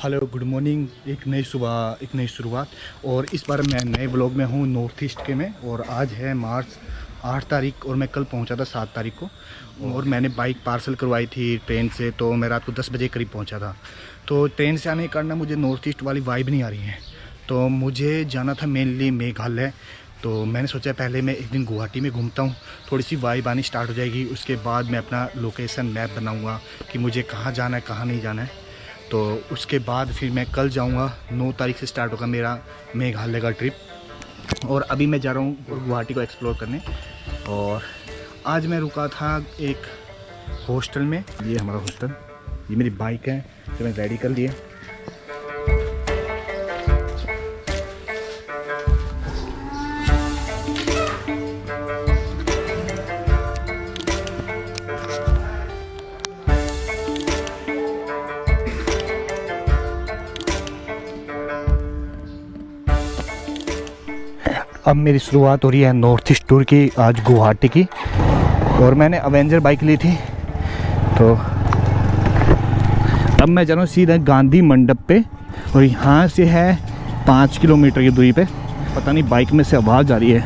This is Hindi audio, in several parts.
Hello good morning. एक नई सुबह, एक नई शुरुआत। और इस बार मैं नए ब्लॉग में हूँ नॉर्थ ईस्ट के में। और आज है मार्च 8 तारीख और मैं कल पहुँचा था 7 तारीख को। और मैंने बाइक पार्सल करवाई थी ट्रेन से, तो मैं रात को 10 बजे करीब पहुँचा था। तो ट्रेन से आने के कारण मुझे नॉर्थ ईस्ट वाली वाइब नहीं आ रही है। तो मुझे जाना था मेनली मेघालय। तो मैंने सोचा पहले मैं एक दिन गुवाहाटी में घूमता हूँ, थोड़ी सी वाइब आनी स्टार्ट हो जाएगी। उसके बाद मैं अपना लोकेशन मैप बनाऊँगा कि मुझे कहाँ जाना है, कहाँ नहीं जाना है। तो उसके बाद फिर मैं कल जाऊंगा। 9 तारीख से स्टार्ट होगा मेरा मेघालय का ट्रिप। और अभी मैं जा रहा हूँ गुवाहाटी को एक्सप्लोर करने। और आज मैं रुका था एक हॉस्टल में। ये हमारा हॉस्टल, ये मेरी बाइक है जो मैं रेडी कर लिए। अब मेरी शुरुआत हो रही है नॉर्थ ईस्ट टूर की, आज गुवाहाटी की। और मैंने अवेंजर बाइक ली थी। तो अब मैं जा रहा हूँ सीधा गांधी मंडप पे। और यहाँ से है 5 किलोमीटर की दूरी पे। पता नहीं बाइक में से आवाज़ आ रही है।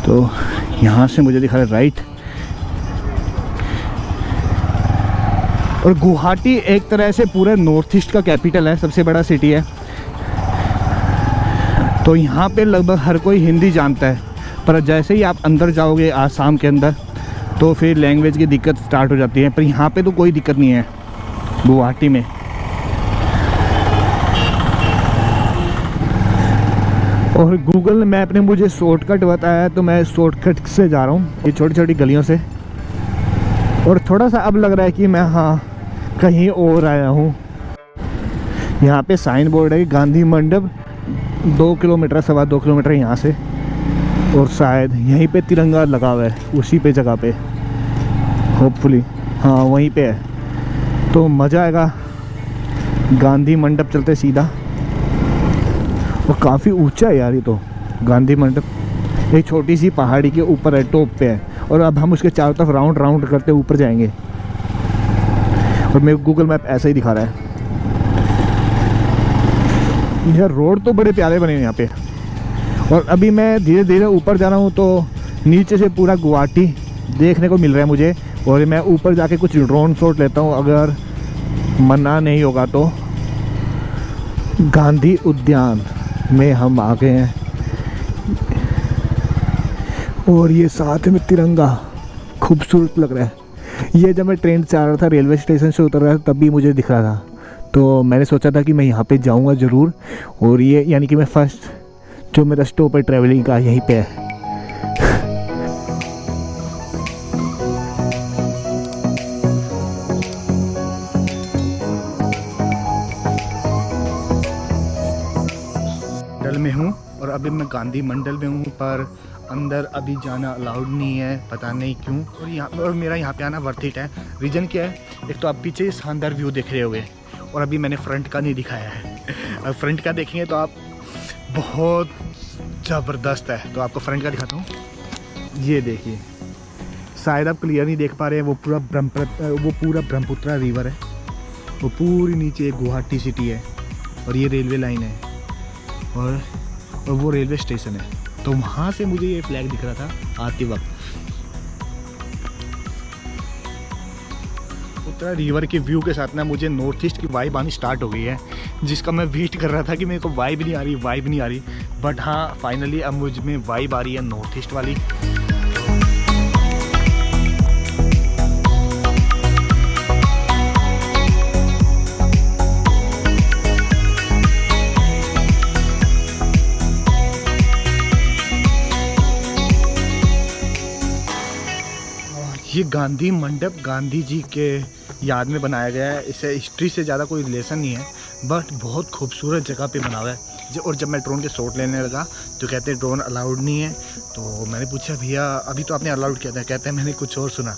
तो यहाँ से मुझे दिखा रहा है राइट। और गुवाहाटी एक तरह से पूरे नॉर्थ ईस्ट का कैपिटल है, सबसे बड़ा सिटी है। तो यहाँ पे लगभग हर कोई हिंदी जानता है। पर जैसे ही आप अंदर जाओगे आसाम के अंदर, तो फिर लैंग्वेज की दिक्कत स्टार्ट हो जाती है। पर यहाँ पे तो कोई दिक्कत नहीं है गुवाहाटी में। और गूगल मैप ने मुझे शॉर्टकट बताया, तो मैं शॉर्टकट से जा रहा हूँ, ये छोटी छोटी गलियों से। और थोड़ा सा अब लग रहा है कि मैं कहीं और आया हूँ। यहाँ पे साइन बोर्ड है गांधी मंडप, 2 किलोमीटर, 2.25 किलोमीटर यहाँ से। और शायद यहीं पे तिरंगा लगा हुआ है, उसी पे जगह पे होपफुली, हाँ वहीं पे है। तो मज़ा आएगा। गांधी मंडप चलते सीधा। और काफ़ी ऊंचा है यार ये तो गांधी मंडप। एक छोटी सी पहाड़ी के ऊपर है, टॉप पे है। और अब हम उसके चारों तरफ राउंड राउंड करते ऊपर जाएंगे। और मेरे गूगल मैप ऐसा ही दिखा रहा है। यार रोड तो बड़े प्यारे बने हैं यहाँ पे। और अभी मैं धीरे धीरे ऊपर जा रहा हूँ, तो नीचे से पूरा गुवाहाटी देखने को मिल रहा है मुझे। और मैं ऊपर जाके कुछ ड्रोन शॉट लेता हूँ, अगर मना नहीं होगा तो। गांधी उद्यान में हम आ गए हैं। और ये साथ में तिरंगा खूबसूरत लग रहा है। ये जब मैं ट्रेन से आ रहा था, रेलवे स्टेशन से उतर रहा था, तब भी मुझे दिख रहा था। तो मैंने सोचा था कि मैं यहाँ पे जाऊँगा ज़रूर। और ये यानी कि मैं फर्स्ट जो मेरा स्टॉप है ट्रैवलिंग का, यहीं पे है। मंडल में हूँ और अभी मैं गांधी मंडल में हूँ, पर अंदर अभी जाना अलाउड नहीं है, पता नहीं क्यों। और यहाँ मेरा यहाँ पे आना वर्थ इट है। रीज़न क्या है? एक तो आप पीछे शानदार व्यू देख रहे होगे। और अभी मैंने फ्रंट का नहीं दिखाया है। और फ्रंट का देखेंगे तो आप बहुत ज़बरदस्त है। तो आपको फ्रंट का दिखाता हूँ। ये देखिए, शायद आप क्लियर नहीं देख पा रहे हैं। वो पूरा ब्रह्मपुत्रा रिवर है। वो पूरी नीचे गुवाहाटी सिटी है। और ये रेलवे लाइन है। और वो रेलवे स्टेशन है। तो वहाँ से मुझे ये फ्लैग दिख रहा था आते वक्त। उत्तरा रिवर के व्यू के साथ ना मुझे नॉर्थ ईस्ट की वाइब आनी स्टार्ट हो गई है, जिसका मैं वेट कर रहा था कि मेरे को वाइब नहीं आ रही। बट हाँ, फाइनली अब मुझ में वाइब आ रही है नॉर्थ ईस्ट वाली। ये गांधी मंडप गांधी जी के याद में बनाया गया है। इसे हिस्ट्री से ज़्यादा कोई रिलेशन नहीं है, बट बहुत खूबसूरत जगह पे बना हुआ है। और जब मैं ड्रोन के शॉट लेने लगा तो कहते हैं ड्रोन अलाउड नहीं है। तो मैंने पूछा भैया अभी तो आपने अलाउड किया था, कहते हैं मैंने कुछ और सुना।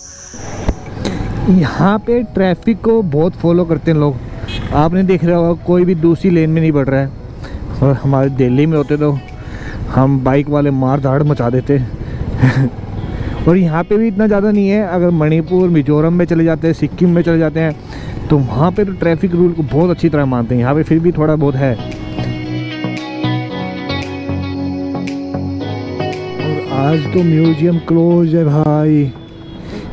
यहाँ पे ट्रैफिक को बहुत फॉलो करते हैं लोग। आपने देख रहा होगा कोई भी दूसरी लेन में नहीं बढ़ रहा है। और हमारे दिल्ली में होते तो हम बाइक वाले मार धाड़ मचा देते। और यहाँ पे भी इतना ज़्यादा नहीं है। अगर मणिपुर, मिजोरम में चले जाते हैं, सिक्किम में चले जाते हैं, तो वहाँ पे तो ट्रैफिक रूल को बहुत अच्छी तरह मानते हैं। यहाँ पे फिर भी थोड़ा बहुत है। और आज तो म्यूजियम क्लोज है भाई,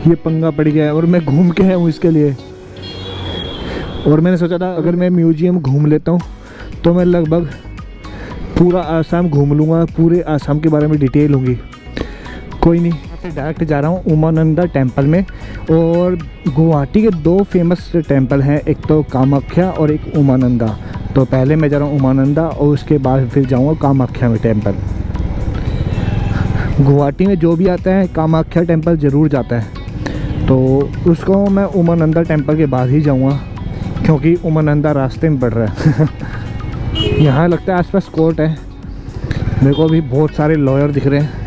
ये पंगा पड़ गया है। और मैं घूम के आया हूँ इसके लिए। और मैंने सोचा था अगर मैं म्यूजियम घूम लेता हूँ तो मैं लगभग पूरा आसाम घूम लूँगा, पूरे आसाम के बारे में डिटेल होगी। कोई नहीं, यहाँ से डायरेक्ट जा रहा हूँ उमानंदा टेम्पल में। और गुवाहाटी के 2 फेमस टेम्पल हैं, एक तो कामाख्या और एक उमानंदा। तो पहले मैं जा रहा हूँ उमानंदा और उसके बाद फिर जाऊँगा कामाख्या में टेम्पल। गुवाहाटी में जो भी आता है कामाख्या टेम्पल ज़रूर जाता है, तो उसको मैं उमानंदा टेम्पल के बाद ही जाऊँगा, क्योंकि उमानंदा रास्ते में पड़ रहा है। यहाँ लगता है आसपास कोर्ट है। मेरे को भी बहुत सारे लॉयर दिख रहे हैं।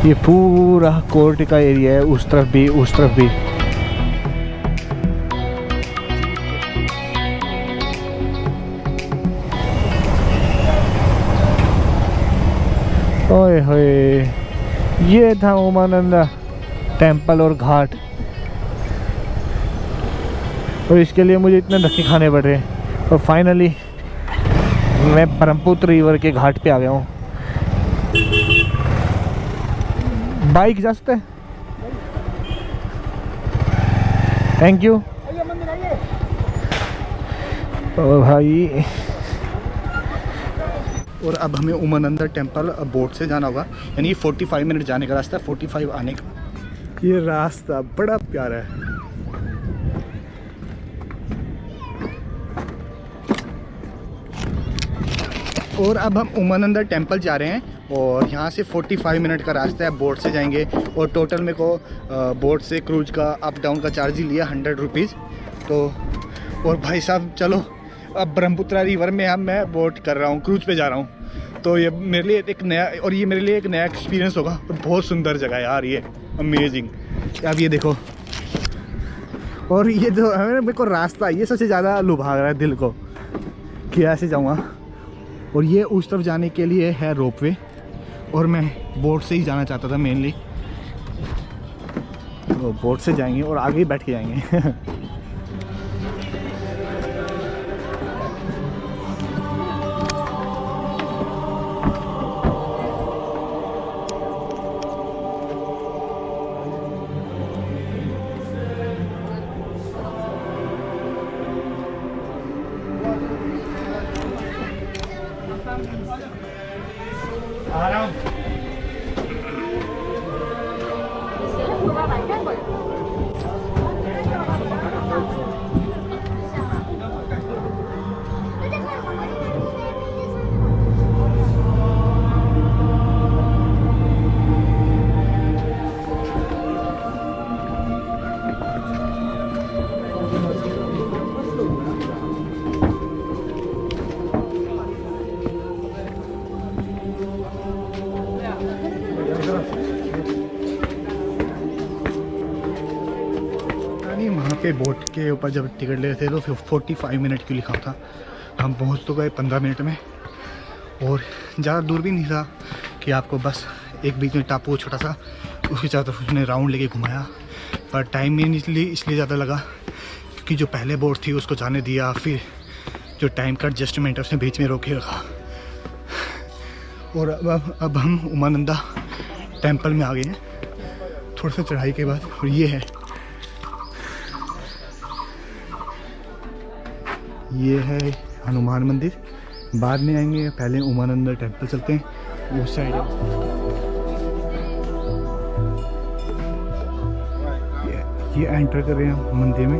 ये पूरा कोर्ट का एरिया है, उस तरफ भी उस तरफ भी। ओए होए, ये था उमानंदा टेम्पल और घाट। और इसके लिए मुझे इतने धक्के खाने पड़ रहे हैं। और फाइनली मैं ब्रह्मपुत्र रिवर के घाट पे आ गया हूँ। बाइक जा सकते हैं? Thank you. ओ भाई, और अब हमें उमानंदा टेम्पल बोट से जाना होगा, यानी 45 मिनट जाने का रास्ता, 45 आने का। ये रास्ता बड़ा प्यारा है। और अब हम उमानंदा टेम्पल जा रहे हैं और यहाँ से 45 मिनट का रास्ता है, बोट से जाएंगे। और टोटल मेरे को बोट से क्रूज का अप डाउन का चार्ज ही लिया 100 रुपीज़। तो और भाई साहब चलो, अब ब्रह्मपुत्रा रिवर में अब मैं बोट कर रहा हूँ, क्रूज पे जा रहा हूँ। तो ये मेरे लिए एक नया, और ये मेरे लिए एक नया एक्सपीरियंस होगा। और बहुत सुंदर जगह है यार, ये अमेजिंग। अब ये देखो, और ये जो है मेरे को रास्ता, ये सबसे ज़्यादा लुभा रहा है दिल को कि ऐसे जाऊँगा। और ये उस तरफ जाने के लिए है रोपवे, और मैं बोट से ही जाना चाहता था मेनली। तो बोट से जाएंगे और आगे ही बैठ के जाएंगे। आ रहा हूँ। वहाँ पे बोट के ऊपर जब टिकट ले रहे थे तो 45 मिनट क्यों लिखा था। हम पहुँच तो गए 15 मिनट में, और ज़्यादा दूर भी नहीं था कि आपको बस एक बीच में टापू छोटा सा, उसके चारों तरफ उसने राउंड लेके घुमाया। पर टाइम भी इसलिए ज़्यादा लगा क्योंकि जो पहले बोट थी उसको जाने दिया, फिर जो टाइम का एडजस्टमेंट है उसने बीच में रोके रखा। और अब हम उमानंदा टेम्पल में आ गए हैं थोड़ा सा चढ़ाई के बाद। और ये है हनुमान मंदिर, बाद में आएंगे, पहले उमानंदा टेम्पल चलते हैं उस साइड। ये एंटर कर रहे हैं मंदिर में।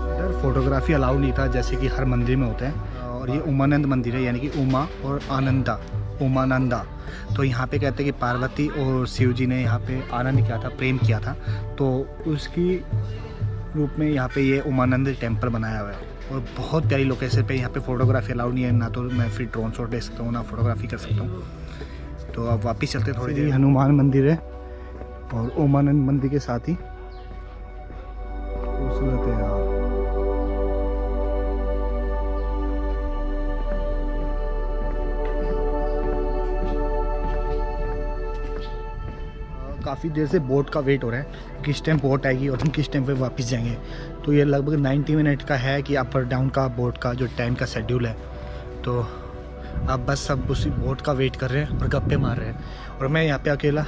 इधर फोटोग्राफी अलाउ नहीं था जैसे कि हर मंदिर में होता है। और ये उमानंद मंदिर है, यानी कि उमा और आनंदा, उमानंदा। तो यहाँ पे कहते हैं कि पार्वती और शिव जी ने यहाँ पे आनंद किया था, प्रेम किया था, तो उसकी रूप में यहाँ पे ये उमानंद टेम्पल बनाया हुआ है। और बहुत प्यारी लोकेशन पे, यहाँ पे फोटोग्राफी अलाउ नहीं है, ना तो मैं फिर ड्रोन शॉट ले सकता हूँ ना फोटोग्राफी कर सकता हूँ। तो अब वापस चलते हैं थोड़ी देर। हनुमान मंदिर है और उमानंद मंदिर के साथ ही खूबसूरत है यार। काफ़ी देर से बोट का वेट हो रहा है, किस टाइम बोट आएगी और हम किस टाइम पे वापस जाएंगे। तो ये लगभग 90 मिनट का है कि अप और डाउन का बोट का जो टाइम का शेड्यूल है। तो अब बस सब उसी बोट का वेट कर रहे हैं और गप्पे मार रहे हैं और मैं यहाँ पे अकेला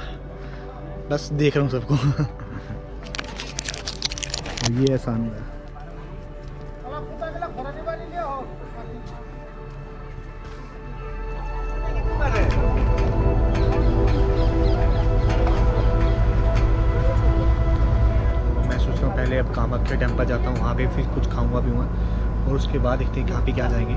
बस देख रहा हूँ सबको। ये है शानदार। मैं सोच रहा हूँ पहले अब कामाख्या टेम्पल जाता हूँ, वहाँ पे फिर कुछ खाऊंगा पीऊँगा और उसके बाद देखते हैं कहाँ पे क्या जाएंगे।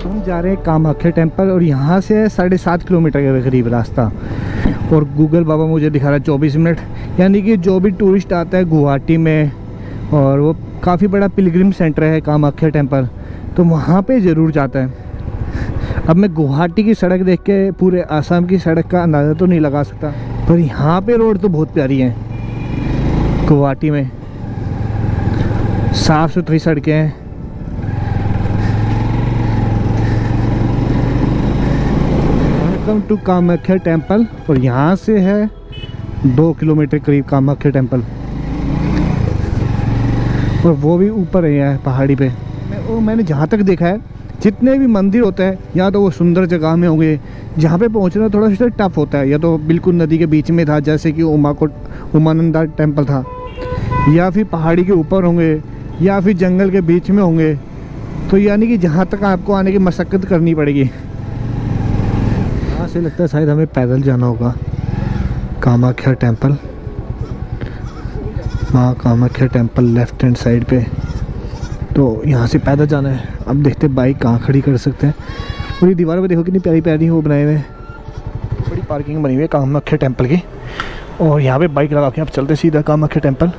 हम जा रहे हैं कामाख्या टेम्पल और यहाँ से 7.5 किलोमीटर के करीब रास्ता, और गूगल बाबा मुझे दिखा रहा है 24 मिनट। यानी कि जो भी टूरिस्ट आता है गुवाहाटी में, और वो काफ़ी बड़ा पिलग्रिम सेंटर है कामाख्या टेम्पल, तो वहाँ पे ज़रूर जाता है। अब मैं गुवाहाटी की सड़क देख के पूरे आसाम की सड़क का अंदाज़ा तो नहीं लगा सकता, पर यहाँ पे रोड तो बहुत प्यारी है। गुवाहाटी में साफ़ सुथरी सड़कें हैं। वेलकम टू कामाख्या टेम्पल, और यहाँ से है 2 किलोमीटर करीब कामाख्या टेम्पल, और वो भी ऊपर है पहाड़ी पे। मैंने जहाँ तक देखा है जितने भी मंदिर होते हैं या तो वो सुंदर जगह में होंगे जहाँ पे पहुँचना थोड़ा सा टफ होता है, या तो बिल्कुल नदी के बीच में था जैसे कि उमानंदा टेम्पल था, या फिर पहाड़ी के ऊपर होंगे, या फिर जंगल के बीच में होंगे। तो यानी कि जहाँ तक आपको आने की मशक्क़त करनी पड़ेगी। यहाँ से लगता है शायद हमें पैदल जाना होगा कामाख्या टेम्पल। माँ Kamakhya temple left hand side पे, तो यहाँ से पैदल जाना है। अब देखते हैं बाइक कहाँ खड़ी कर सकते हैं। और ये दीवार पे देखो कितनी प्यारी प्यारी वो बनाए हुए हैं, बड़ी पार्किंग बनी हुई है कामाख्या टेम्पल की। और यहाँ पे बाइक लगा के आप चलते सीधा कामाख्या टेम्पल।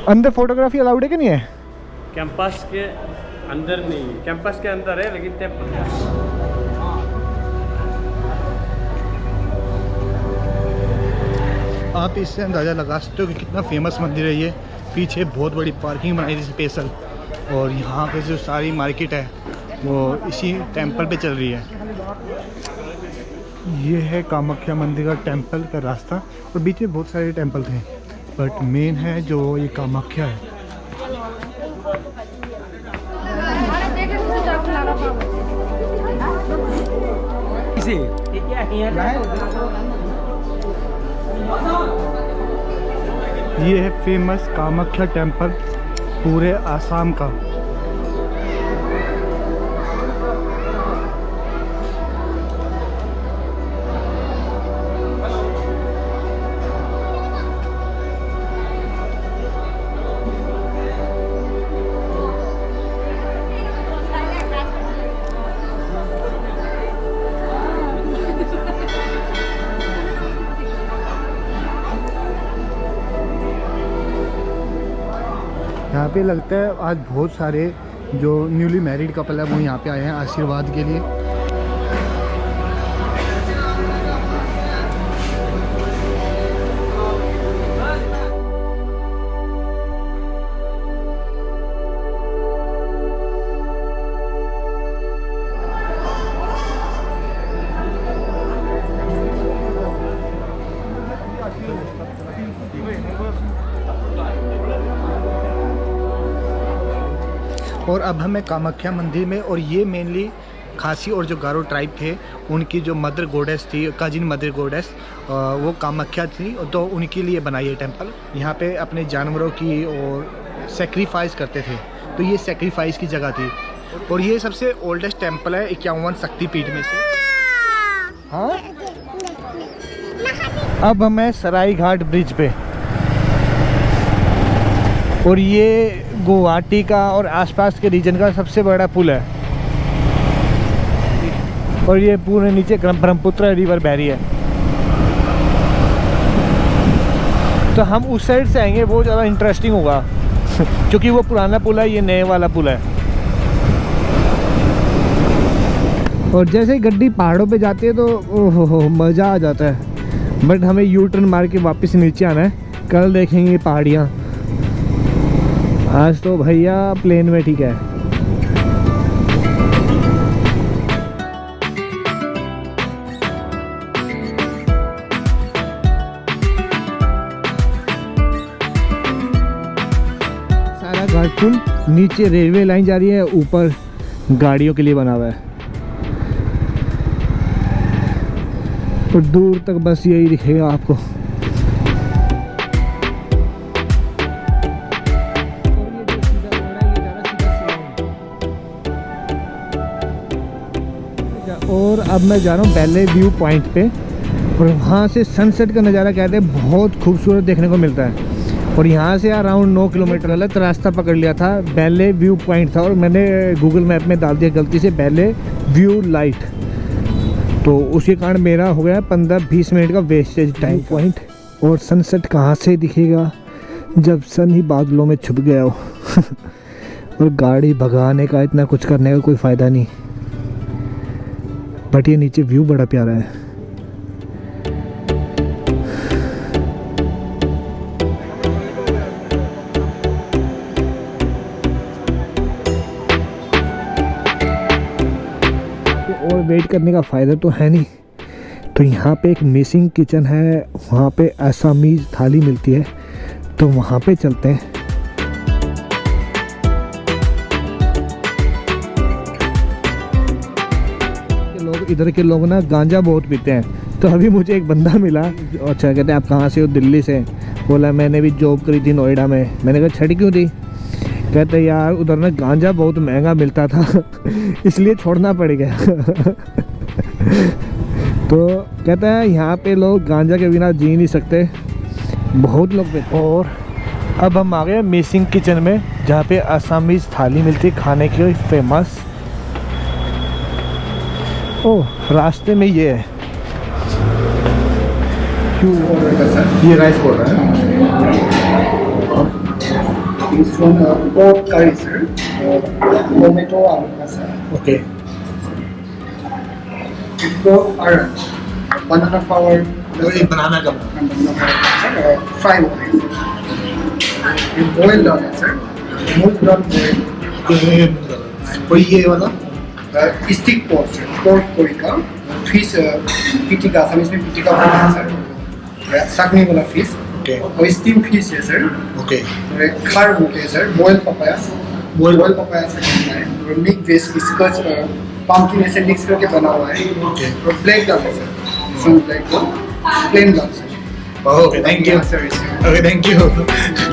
अंदर फोटोग्राफी अलाउड है कि नहीं है? कैंपस के अंदर नहीं, कैंपस के अंदर है लेकिन टेम्पल के अंदर। आप इससे अंदाज़ा लगा सकते हो कि कितना फेमस मंदिर है ये। पीछे बहुत बड़ी पार्किंग बनाई थी स्पेशल, और यहाँ पे जो सारी मार्केट है वो इसी टेम्पल पे चल रही है। ये है कामाख्या मंदिर का टेम्पल का रास्ता, और बीच में बहुत सारे टेम्पल थे, बट मेन है जो ये कामाख्या है। ये है फेमस कामाख्या टेम्पल पूरे आसाम का। यहाँ पे लगता है आज बहुत सारे जो न्यूली मैरिड कपल है वो यहाँ पे आए हैं आशीर्वाद के लिए। और अब हमें कामाख्या मंदिर में, और ये मेनली खासी और जो गारो ट्राइब थे उनकी जो मदर गोडेस थी, कजिन मदर गोडेस, वो कामाख्या थी, तो उनके लिए बनाई है टेम्पल। यहाँ पे अपने जानवरों की और सेक्रीफाइस करते थे, तो ये सेक्रीफाइस की जगह थी। और ये सबसे ओल्डेस्ट टेम्पल है 51 शक्तिपीठ में से। हाँ, अब मैं सराय घाट ब्रिज पे, और ये गुवाहाटी का और आसपास के रीजन का सबसे बड़ा पुल है, और ये पूरे नीचे ब्रह्मपुत्र रिवर बह रही है। तो हम उस साइड से आएंगे, वो ज़्यादा इंटरेस्टिंग होगा क्योंकि वो पुराना पुल है, ये नए वाला पुल है। और जैसे ही गड्डी पहाड़ों पे जाती है तो ओहो मज़ा आ जाता है। बट हमें यू टर्न मार के वापस नीचे आना है, कल देखेंगे पहाड़ियाँ। आज तो भैया प्लेन में ठीक है। घाट पुल, नीचे रेलवे लाइन जा रही है, ऊपर गाड़ियों के लिए बना हुआ है और दूर तक बस यही दिखेगा आपको। और अब मैं जा रहा हूँ बैले व्यू पॉइंट पे और वहाँ से सनसेट का नज़ारा कहते हैं बहुत खूबसूरत देखने को मिलता है। और यहाँ से अराउंड 9 किलोमीटर गलत रास्ता पकड़ लिया था, बैले व्यू पॉइंट था और मैंने गूगल मैप में डाल दिया गलती से बैले व्यू लाइट, तो उसके कारण मेरा हो गया 15-20 मिनट का वेस्टेज टाइम पॉइंट। और सनसेट कहाँ से दिखेगा जब सन ही बादलों में छुप गया हो और गाड़ी भगाने का इतना कुछ करने का कोई फ़ायदा नहीं। बट ये नीचे व्यू बड़ा प्यारा है। और वेट करने का फ़ायदा तो है नहीं, तो यहाँ पे एक मिसिंग किचन है, वहाँ पे असमीज थाली मिलती है, तो वहाँ पे चलते हैं। इधर के लोग ना गांजा बहुत पीते हैं, तो अभी मुझे एक बंदा मिला, अच्छा कहते हैं आप कहाँ से हो? दिल्ली से। बोला मैंने भी जॉब करी थी नोएडा में। मैंने कहा छड़ी क्यों दी? कहते यार उधर ना गांजा बहुत महंगा मिलता था इसलिए छोड़ना पड़ गया तो कहता है यहाँ पे लोग गांजा के बिना जी नहीं सकते, बहुत लोग पीते। और अब हम आ गए मिसिंग किचन में, जहाँ पे असमीज थाली मिलती है खाने की फेमस। ओह, रास्ते में ये है। ये राइस बोल रहा है। This one pork curry, sir. Tomato aloo masala. Okay, It's pork orange, banana flour, ये बनाना का fry oil. You boil down it, sir. Move down boil. कोई ये वाला Stick pork, sir. Pork porika. Fish pitika. Assamese में pitika बोलते हैं, sir. Sakne वाला fish. ओके और steam fish है, sir. ओके खार बोलते हैं, sir. Boil papaya. Boil- boil papaya से बनता है। और मिक्स वेज स्कच pumpkin ऐसे मिक्स करके बना हुआ है। ओके और ब्लैक दाल है, sir. Some black dal. Plain dal, sir. Okay, thank you sir. Okay, thank you.